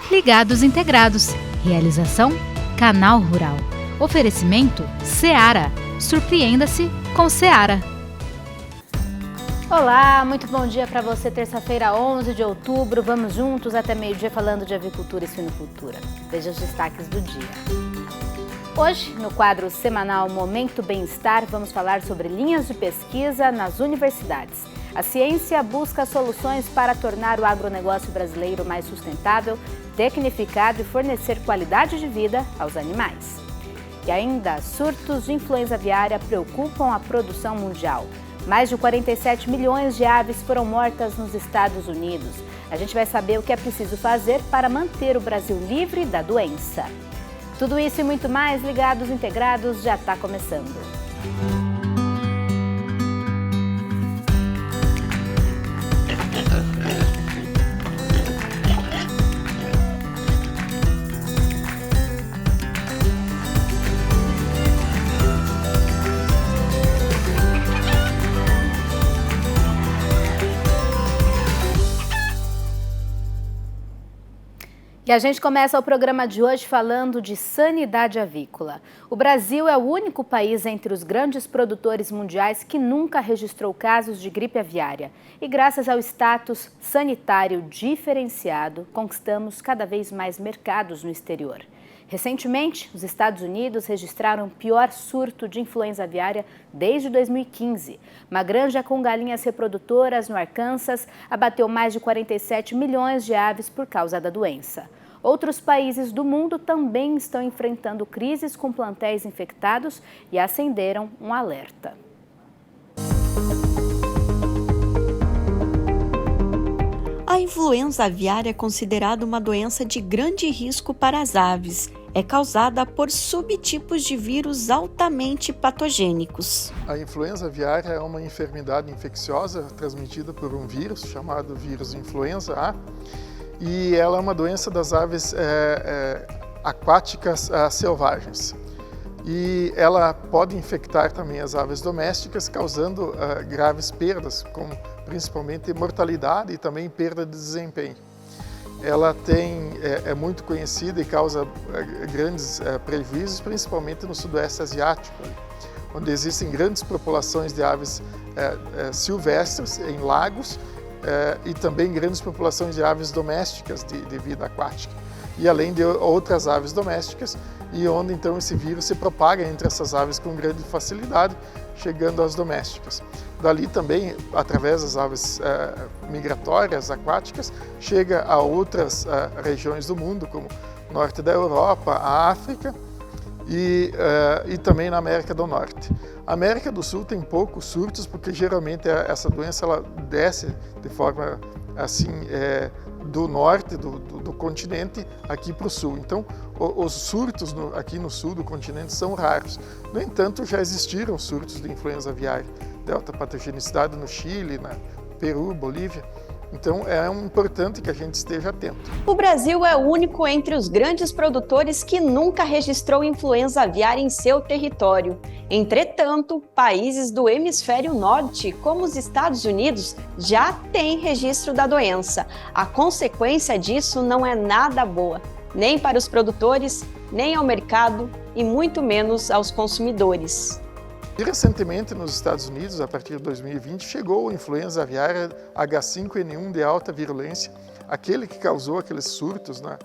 Ligados Integrados. Realização Canal Rural. Oferecimento Seara. Surpreenda-se com Seara. Olá, muito bom dia para você, terça-feira, 11 de outubro. Vamos juntos até meio-dia falando de avicultura e suinocultura. Veja os destaques do dia. Hoje, no quadro semanal Momento Bem-Estar, vamos falar sobre linhas de pesquisa nas universidades. A ciência busca soluções para tornar o agronegócio brasileiro mais sustentável, tecnificado e fornecer qualidade de vida aos animais. E ainda, surtos de influenza aviária preocupam a produção mundial. Mais de 47 milhões de aves foram mortas nos Estados Unidos. A gente vai saber o que é preciso fazer para manter o Brasil livre da doença. Tudo isso e muito mais, Ligados Integrados, já está começando. E a gente começa o programa de hoje falando de sanidade avícola. O Brasil é o único país entre os grandes produtores mundiais que nunca registrou casos de gripe aviária. E graças ao status sanitário diferenciado, conquistamos cada vez mais mercados no exterior. Recentemente, os Estados Unidos registraram o pior surto de influenza aviária desde 2015. Uma granja com galinhas reprodutoras no Arkansas abateu mais de 47 milhões de aves por causa da doença. Outros países do mundo também estão enfrentando crises com plantéis infectados e acenderam um alerta. A influenza aviária é considerada uma doença de grande risco para as aves. É causada por subtipos de vírus altamente patogênicos. A influenza aviária é uma enfermidade infecciosa transmitida por um vírus chamado vírus influenza A, e ela é uma doença das aves aquáticas selvagens. E ela pode infectar também as aves domésticas, causando graves perdas, como principalmente mortalidade e também perda de desempenho. Ela é muito conhecida e causa grandes prejuízos, principalmente no sudoeste asiático, onde existem grandes populações de aves silvestres em lagos e também grandes populações de aves domésticas de vida aquática. E além de outras aves domésticas, e onde então esse vírus se propaga entre essas aves com grande facilidade, chegando às domésticas. Dali também, através das aves migratórias aquáticas, chega a outras regiões do mundo, como norte da Europa, a África e também na América do Norte. A América do Sul tem poucos surtos, porque geralmente essa doença ela desce de forma assim do norte do continente aqui para o sul. Então, os surtos aqui no sul do continente são raros. No entanto, já existiram surtos de influenza aviária, de alta patogenicidade no Chile, na Peru, Bolívia. Então, é importante que a gente esteja atento. O Brasil é o único entre os grandes produtores que nunca registrou influenza aviária em seu território. Entretanto, países do hemisfério norte, como os Estados Unidos, já têm registro da doença. A consequência disso não é nada boa, nem para os produtores, nem ao mercado e muito menos aos consumidores. E recentemente, nos Estados Unidos, a partir de 2020, chegou a influenza aviária H5N1 de alta virulência, aquele que causou aqueles surtos na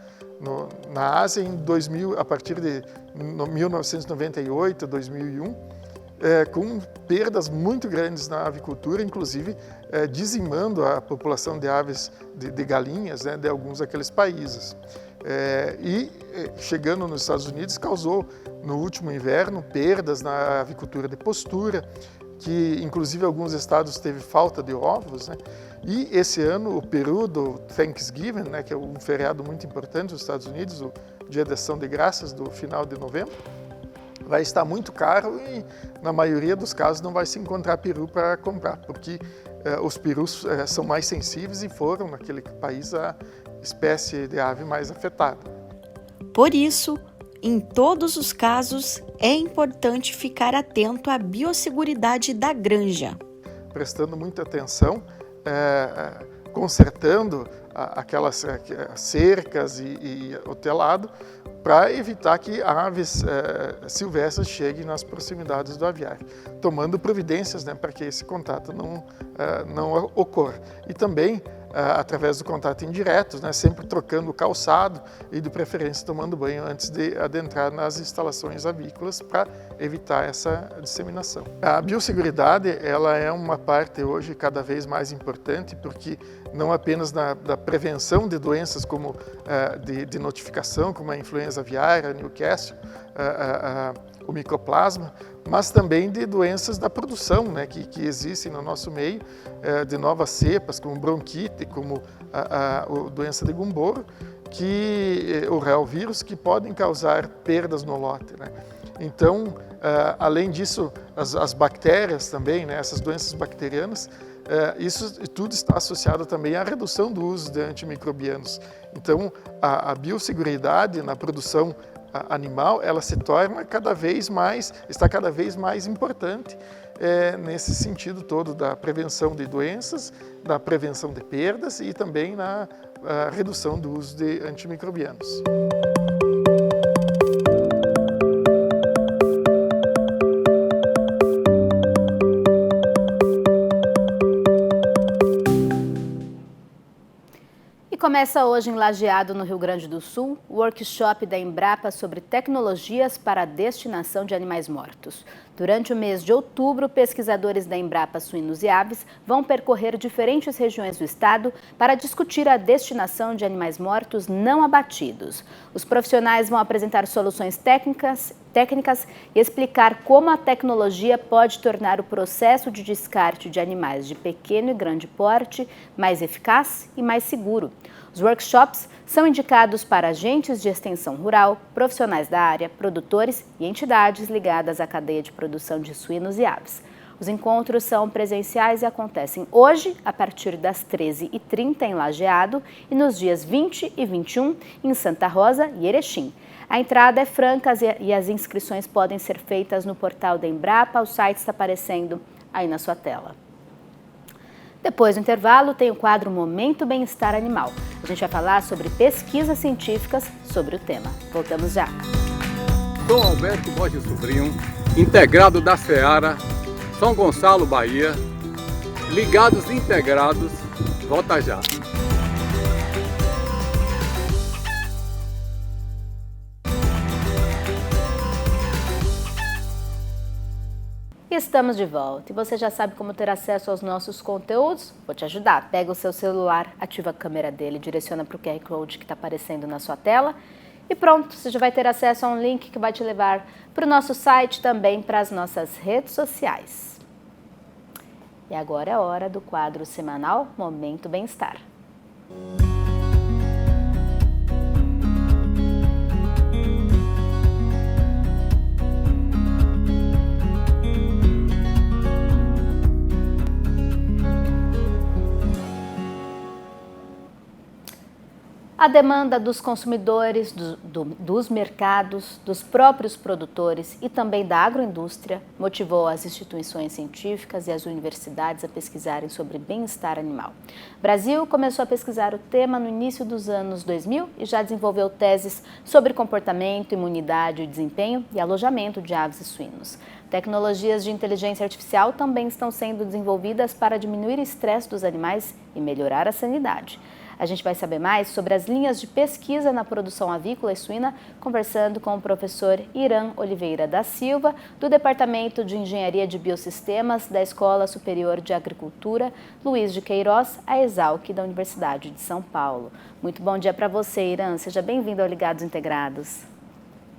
Ásia a partir de 1998, 2001, com perdas muito grandes na avicultura, inclusive dizimando a população de aves, de galinhas, de alguns daqueles países. Chegando nos Estados Unidos, causou no último inverno perdas na avicultura de postura, que inclusive alguns estados teve falta de ovos, E esse ano o peru do Thanksgiving, que é um feriado muito importante nos Estados Unidos, o Dia de Ação de Graças do final de novembro, vai estar muito caro e na maioria dos casos não vai se encontrar peru para comprar, porque os perus são mais sensíveis e foram naquele país a espécie de ave mais afetada. Por isso, em todos os casos, é importante ficar atento à biosseguridade da granja. Prestando muita atenção consertando aquelas cercas e o telado para evitar que aves silvestres cheguem nas proximidades do aviário, tomando providências, né, para que esse contato não ocorra. E também através do contato indireto, né, sempre trocando o calçado e de preferência tomando banho antes de adentrar nas instalações avícolas para evitar essa disseminação. A biosseguridade ela é uma parte hoje cada vez mais importante porque não apenas da prevenção de doenças como de notificação, como a influenza aviária, a Newcastle, o micoplasma, mas também de doenças da produção, né, que existem no nosso meio, de novas cepas, como bronquite, como a doença de Gumboro, o real vírus, que podem causar perdas no lote, né. Então, além disso, as bactérias também, né, essas doenças bacterianas, isso tudo está associado também à redução do uso de antimicrobianos. Então, a biosseguridade na produção animal, ela se torna está cada vez mais importante nesse sentido todo da prevenção de doenças, da prevenção de perdas e também na redução do uso de antimicrobianos. Começa hoje em Lajeado, no Rio Grande do Sul, o workshop da Embrapa sobre tecnologias para a destinação de animais mortos. Durante o mês de outubro, pesquisadores da Embrapa Suínos e Aves vão percorrer diferentes regiões do estado para discutir a destinação de animais mortos não abatidos. Os profissionais vão apresentar soluções técnicas e explicar como a tecnologia pode tornar o processo de descarte de animais de pequeno e grande porte mais eficaz e mais seguro. Os workshops são indicados para agentes de extensão rural, profissionais da área, produtores e entidades ligadas à cadeia de produção de suínos e aves. Os encontros são presenciais e acontecem hoje, a partir das 13h30 em Lajeado e nos dias 20 e 21 em Santa Rosa e Erechim. A entrada é franca e as inscrições podem ser feitas no portal da Embrapa, o site está aparecendo aí na sua tela. Depois do intervalo, tem o quadro Momento Bem-Estar Animal. A gente vai falar sobre pesquisas científicas sobre o tema. Voltamos já. Sou Alberto Borges Sobrinho, integrado da Seara, São Gonçalo, Bahia. Ligados e integrados, volta já. Estamos de volta e você já sabe como ter acesso aos nossos conteúdos? Vou te ajudar. Pega o seu celular, ativa a câmera dele, direciona para o QR Code que está aparecendo na sua tela e pronto, você já vai ter acesso a um link que vai te levar para o nosso site, também para as nossas redes sociais. E agora é a hora do quadro semanal Momento Bem-Estar. A demanda dos consumidores, dos mercados, dos próprios produtores e também da agroindústria motivou as instituições científicas e as universidades a pesquisarem sobre bem-estar animal. O Brasil começou a pesquisar o tema no início dos anos 2000 e já desenvolveu teses sobre comportamento, imunidade, desempenho e alojamento de aves e suínos. Tecnologias de inteligência artificial também estão sendo desenvolvidas para diminuir o estresse dos animais e melhorar a sanidade. A gente vai saber mais sobre as linhas de pesquisa na produção avícola e suína, conversando com o professor Irã Oliveira da Silva, do Departamento de Engenharia de Biosistemas da Escola Superior de Agricultura Luiz de Queiroz, a Exalc, da Universidade de São Paulo. Muito bom dia para você, Irã. Seja bem-vindo ao Ligados Integrados.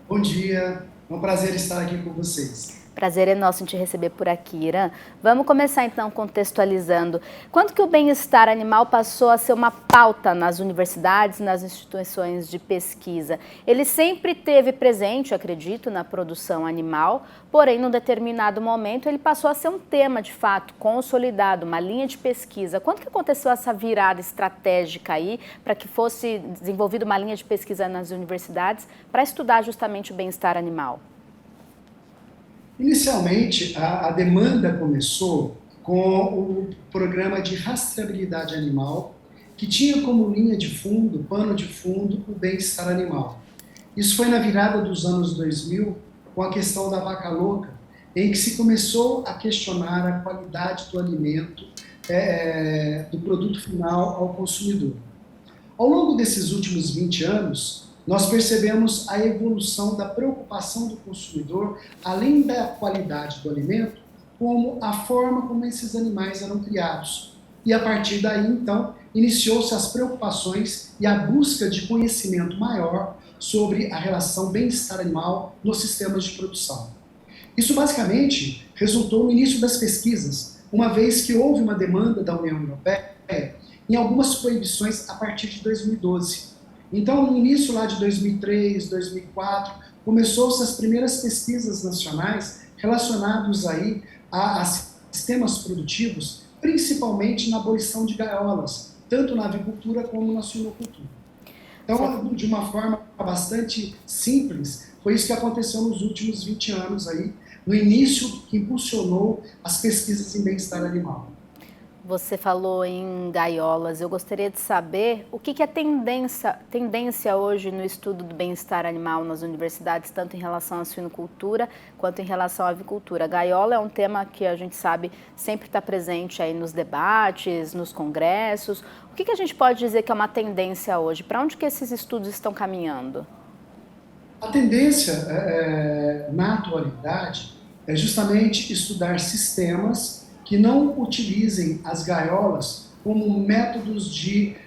Bom dia, é um prazer estar aqui com vocês. Prazer é nosso em te receber por aqui, Irã. Vamos começar então contextualizando. Quando que o bem-estar animal passou a ser uma pauta nas universidades, nas instituições de pesquisa? Ele sempre teve presente, acredito, na produção animal, porém, num determinado momento, ele passou a ser um tema, de fato, consolidado, uma linha de pesquisa. Quando que aconteceu essa virada estratégica aí para que fosse desenvolvida uma linha de pesquisa nas universidades para estudar justamente o bem-estar animal? Inicialmente, a demanda começou com o programa de rastreabilidade animal que tinha como linha de fundo, pano de fundo, o bem-estar animal. Isso foi na virada dos anos 2000, com a questão da vaca louca, em que se começou a questionar a qualidade do alimento, do produto final ao consumidor. Ao longo desses últimos 20 anos, nós percebemos a evolução da preocupação do consumidor, além da qualidade do alimento, como a forma como esses animais eram criados. E a partir daí, então, iniciou-se as preocupações e a busca de conhecimento maior sobre a relação bem-estar animal nos sistemas de produção. Isso basicamente resultou no início das pesquisas, uma vez que houve uma demanda da União Europeia em algumas proibições a partir de 2012. Então, no início lá de 2003, 2004, começou-se as primeiras pesquisas nacionais relacionadas aí a sistemas produtivos, principalmente na abolição de gaiolas, tanto na avicultura como na suinocultura. Então, de uma forma bastante simples, foi isso que aconteceu nos últimos 20 anos aí, no início que impulsionou as pesquisas em bem-estar animal. Você falou em gaiolas. Eu gostaria de saber o que é tendência hoje no estudo do bem-estar animal nas universidades, tanto em relação à suinocultura quanto em relação à avicultura. A gaiola é um tema que a gente sabe sempre está presente aí nos debates, nos congressos. O que a gente pode dizer que é uma tendência hoje? Para onde que esses estudos estão caminhando? A tendência, na atualidade, é justamente estudar sistemas que não utilizem as gaiolas como métodos de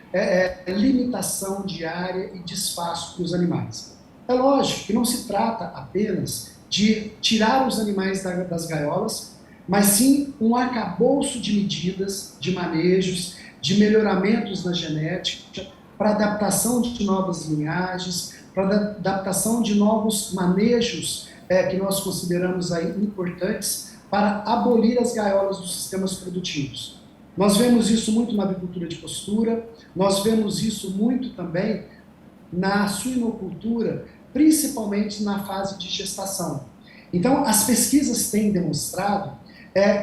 limitação de área e de espaço para os animais. É lógico que não se trata apenas de tirar os animais das gaiolas, mas sim um arcabouço de medidas, de manejos, de melhoramentos na genética, para adaptação de novas linhagens, para adaptação de novos manejos que nós consideramos aí importantes para abolir as gaiolas dos sistemas produtivos. Nós vemos isso muito na avicultura de postura, nós vemos isso muito também na suinocultura, principalmente na fase de gestação. Então, as pesquisas têm demonstrado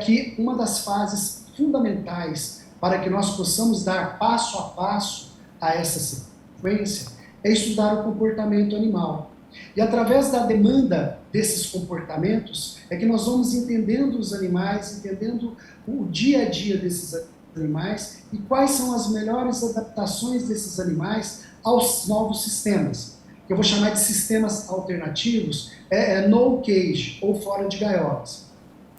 que uma das fases fundamentais para que nós possamos dar passo a passo a essa sequência é estudar o comportamento animal. E através da demanda desses comportamentos é que nós vamos entendendo os animais, entendendo o dia a dia desses animais e quais são as melhores adaptações desses animais aos novos sistemas. Que eu vou chamar de sistemas alternativos, no cage, ou fora de gaiolas.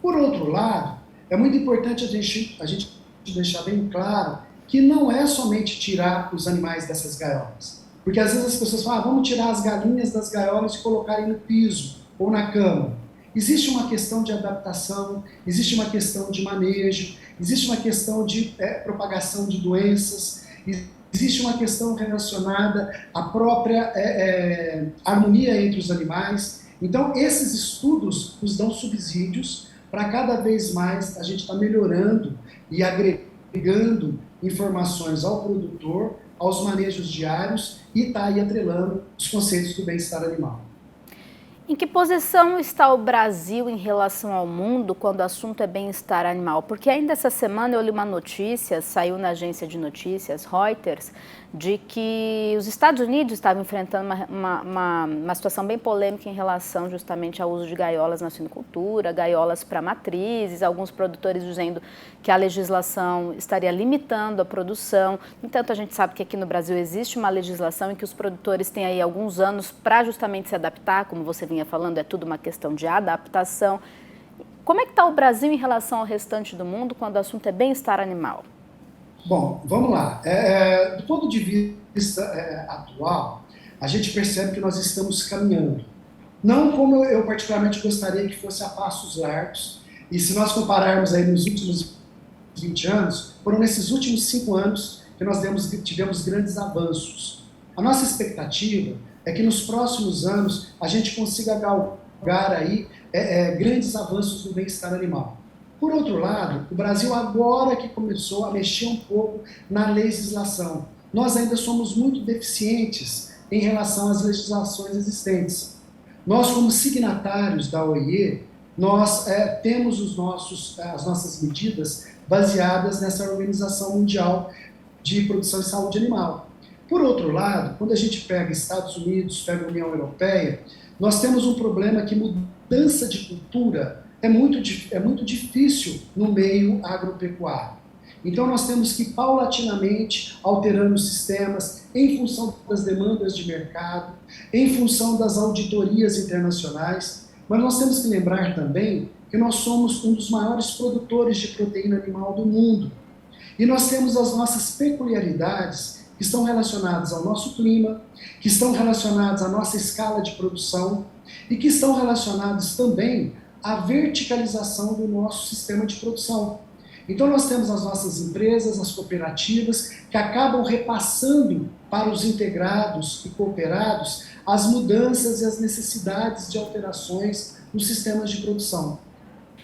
Por outro lado, é muito importante a gente deixar bem claro que não é somente tirar os animais dessas gaiolas. Porque às vezes as pessoas falam, vamos tirar as galinhas das gaiolas e colocarem no piso ou na cama. Existe uma questão de adaptação, existe uma questão de manejo, existe uma questão de propagação de doenças, existe uma questão relacionada à própria harmonia entre os animais. Então, esses estudos nos dão subsídios para cada vez mais a gente estar melhorando e agregando informações ao produtor, aos manejos diários e está aí atrelando os conceitos do bem-estar animal. Em que posição está o Brasil em relação ao mundo quando o assunto é bem-estar animal? Porque ainda essa semana eu li uma notícia, saiu na agência de notícias, Reuters, de que os Estados Unidos estavam enfrentando uma situação bem polêmica em relação justamente ao uso de gaiolas na suinocultura, gaiolas para matrizes, alguns produtores dizendo que a legislação estaria limitando a produção. No entanto, a gente sabe que aqui no Brasil existe uma legislação em que os produtores têm aí alguns anos para justamente se adaptar, como você vinha falando, é tudo uma questão de adaptação. Como é que está o Brasil em relação ao restante do mundo quando o assunto é bem-estar animal? Bom, vamos lá. Do ponto de vista atual, a gente percebe que nós estamos caminhando. Não como eu particularmente gostaria que fosse a passos largos, e se nós compararmos aí nos últimos 20 anos, foram nesses últimos 5 anos que nós tivemos grandes avanços. A nossa expectativa é que nos próximos anos a gente consiga galgar aí grandes avanços no bem-estar animal. Por outro lado, o Brasil agora que começou a mexer um pouco na legislação. Nós ainda somos muito deficientes em relação às legislações existentes. Nós, como signatários da OIE, nós temos as nossas medidas baseadas nessa Organização Mundial de produção e saúde animal. Por outro lado, quando a gente pega Estados Unidos, pega a União Europeia, nós temos um problema que mudança de cultura é muito difícil no meio agropecuário. Então nós temos que ir paulatinamente alterando os sistemas em função das demandas de mercado, em função das auditorias internacionais, mas nós temos que lembrar também que nós somos um dos maiores produtores de proteína animal do mundo. E nós temos as nossas peculiaridades que estão relacionadas ao nosso clima, que estão relacionadas à nossa escala de produção e que estão relacionadas também à verticalização do nosso sistema de produção. Então nós temos as nossas empresas, as cooperativas, que acabam repassando para os integrados e cooperados as mudanças e as necessidades de alterações nos sistemas de produção.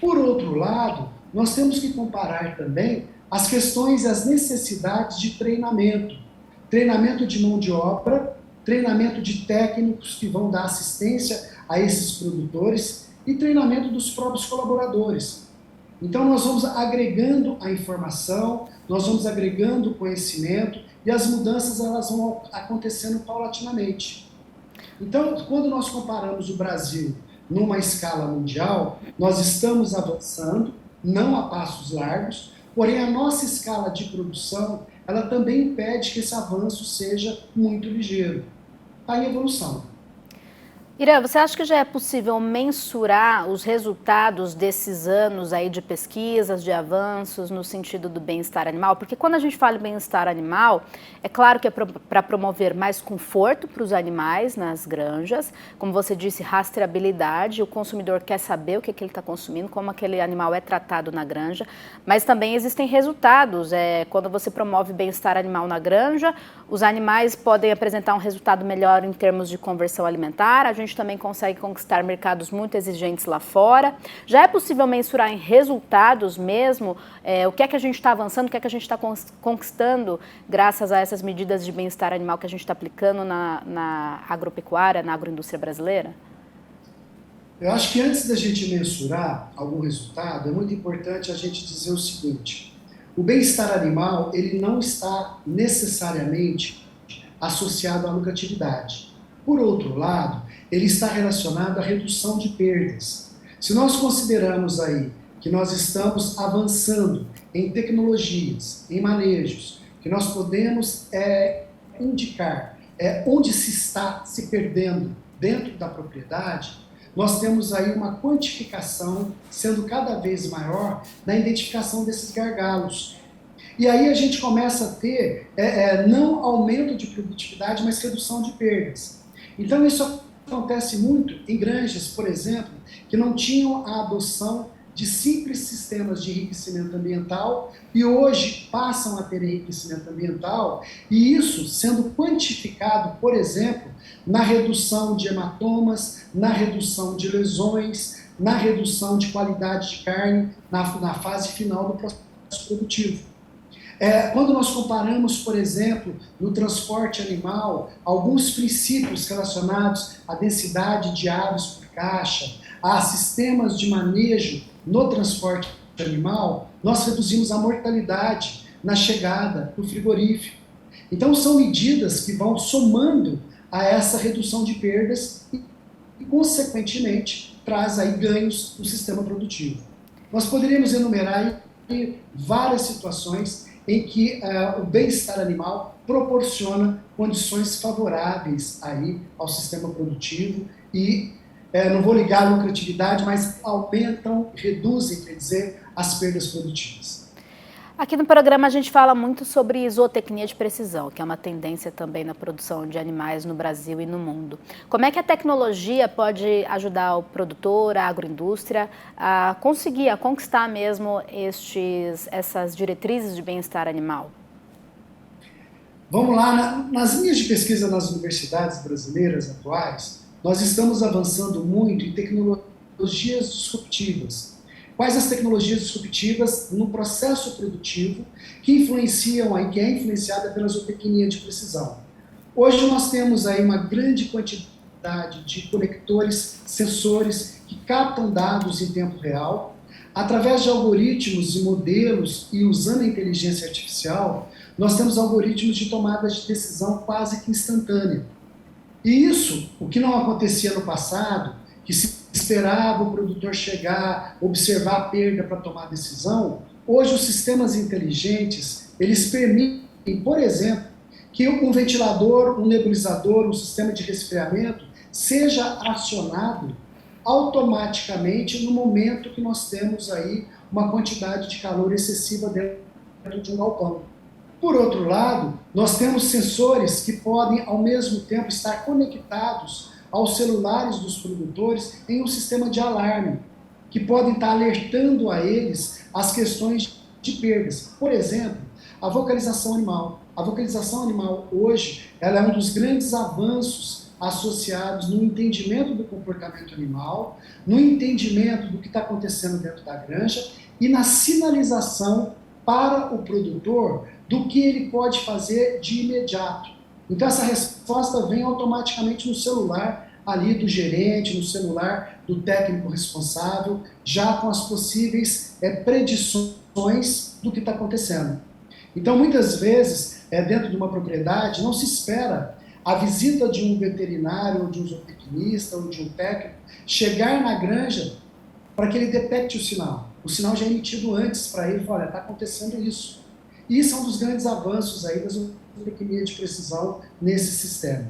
Por outro lado, nós temos que comparar também as questões e as necessidades de treinamento. Treinamento de mão de obra, treinamento de técnicos que vão dar assistência a esses produtores e treinamento dos próprios colaboradores. Então nós vamos agregando a informação, nós vamos agregando o conhecimento e as mudanças elas vão acontecendo paulatinamente. Então, quando nós comparamos o Brasil numa escala mundial, nós estamos avançando, não a passos largos, porém a nossa escala de produção, ela também impede que esse avanço seja muito ligeiro. Está em evolução. Irã, você acha que já é possível mensurar os resultados desses anos aí de pesquisas, de avanços no sentido do bem-estar animal? Porque quando a gente fala em bem-estar animal, é claro que é para promover mais conforto para os animais nas granjas, como você disse, rastreabilidade, o consumidor quer saber o que ele está consumindo, como aquele animal é tratado na granja, mas também existem resultados. Quando você promove bem-estar animal na granja, os animais podem apresentar um resultado melhor em termos de conversão alimentar, a gente também consegue conquistar mercados muito exigentes lá fora. Já é possível mensurar em resultados mesmo o que é que a gente está avançando, o que é que a gente está conquistando graças a essas medidas de bem-estar animal que a gente está aplicando na agropecuária, na agroindústria brasileira? Eu acho que antes da gente mensurar algum resultado, é muito importante a gente dizer o seguinte: o bem-estar animal ele não está necessariamente associado à lucratividade. Por outro lado, ele está relacionado à redução de perdas. Se nós consideramos aí que nós estamos avançando em tecnologias, em manejos, que nós podemos indicar onde se está se perdendo dentro da propriedade, nós temos aí uma quantificação sendo cada vez maior na identificação desses gargalos. E aí a gente começa a ter não aumento de produtividade, mas redução de perdas. Então isso acontece muito em granjas, por exemplo, que não tinham a adoção de simples sistemas de enriquecimento ambiental e hoje passam a ter enriquecimento ambiental, e isso sendo quantificado, por exemplo, na redução de hematomas, na redução de lesões, na redução de qualidade de carne na fase final do processo produtivo. Quando nós comparamos, por exemplo, no transporte animal, alguns princípios relacionados à densidade de aves por caixa, a sistemas de manejo no transporte animal, nós reduzimos a mortalidade na chegada do frigorífico. Então são medidas que vão somando a essa redução de perdas e consequentemente, traz aí ganhos no sistema produtivo. Nós poderíamos enumerar aí várias situações em que o bem-estar animal proporciona condições favoráveis aí ao sistema produtivo e, não vou ligar a lucratividade, mas aumentam, reduzem, quer dizer, as perdas produtivas. Aqui no programa a gente fala muito sobre zootecnia de precisão, que é uma tendência também na produção de animais no Brasil e no mundo. Como é que a tecnologia pode ajudar o produtor, a agroindústria, a conseguir, a conquistar mesmo essas diretrizes de bem-estar animal? Vamos lá, nas linhas de pesquisa nas universidades brasileiras atuais, nós estamos avançando muito em tecnologias disruptivas. Quais as tecnologias disruptivas no processo produtivo que influenciam aí, que é influenciada pela zootecnia de precisão? Hoje nós temos aí uma grande quantidade de conectores, sensores que captam dados em tempo real. Através de algoritmos e modelos e usando a inteligência artificial, nós temos algoritmos de tomada de decisão quase que instantânea. E isso, o que não acontecia no passado, que se esperava o produtor chegar, observar a perda para tomar decisão, hoje os sistemas inteligentes, eles permitem, por exemplo, que um ventilador, um nebulizador, um sistema de resfriamento seja acionado automaticamente no momento que nós temos aí uma quantidade de calor excessiva dentro de um galpão. Por outro lado, nós temos sensores que podem, ao mesmo tempo, estar conectados aos celulares dos produtores em um sistema de alarme, que podem estar alertando a eles as questões de perdas. Por exemplo, a vocalização animal. A vocalização animal hoje ela é um dos grandes avanços associados no entendimento do comportamento animal, no entendimento do que está acontecendo dentro da granja e na sinalização para o produtor do que ele pode fazer de imediato. Então essa resposta vem automaticamente no celular ali do gerente, no celular do técnico responsável, já com as possíveis predições do que está acontecendo. Então muitas vezes, dentro de uma propriedade, não se espera a visita de um veterinário, ou de um zootecnista, ou de um técnico, chegar na granja para que ele detecte o sinal. O sinal já é emitido antes para ele, olha, está acontecendo isso. E isso é um dos grandes avanços aí da zootecnia de precisão nesse sistema.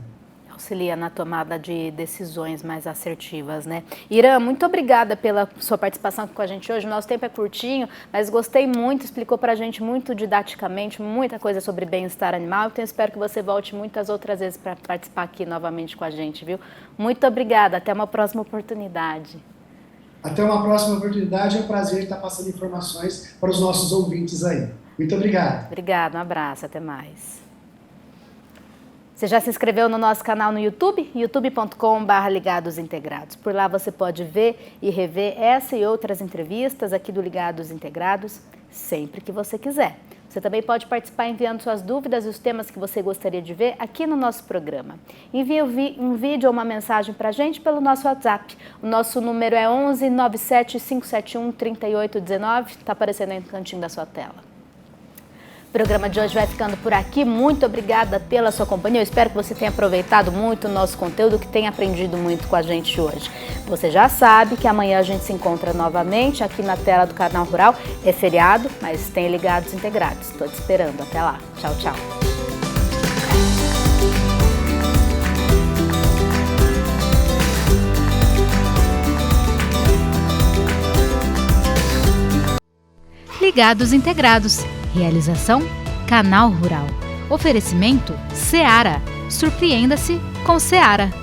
Auxilia na tomada de decisões mais assertivas, né? Irã, muito obrigada pela sua participação aqui com a gente hoje. O nosso tempo é curtinho, mas gostei muito, explicou pra gente muito didaticamente, muita coisa sobre bem-estar animal. Então, espero que você volte muitas outras vezes para participar aqui novamente com a gente, viu? Muito obrigada, até uma próxima oportunidade. Até uma próxima oportunidade, é um prazer estar passando informações para os nossos ouvintes aí. Muito obrigado. Obrigada, um abraço, até mais. Você já se inscreveu no nosso canal no YouTube? youtube.com/ligadosintegrados. Por lá você pode ver e rever essa e outras entrevistas aqui do Ligados Integrados, sempre que você quiser. Você também pode participar enviando suas dúvidas e os temas que você gostaria de ver aqui no nosso programa. Envie um vídeo ou uma mensagem para a gente pelo nosso WhatsApp. O nosso número é 11 97 571 3819, está aparecendo aí no cantinho da sua tela. O programa de hoje vai ficando por aqui. Muito obrigada pela sua companhia. Eu espero que você tenha aproveitado muito o nosso conteúdo, que tenha aprendido muito com a gente hoje. Você já sabe que amanhã a gente se encontra novamente aqui na tela do Canal Rural. É feriado, mas tem Ligados Integrados. Estou te esperando. Até lá. Tchau, tchau. Ligados Integrados. Realização Canal Rural. Oferecimento Seara. Surpreenda-se com Seara.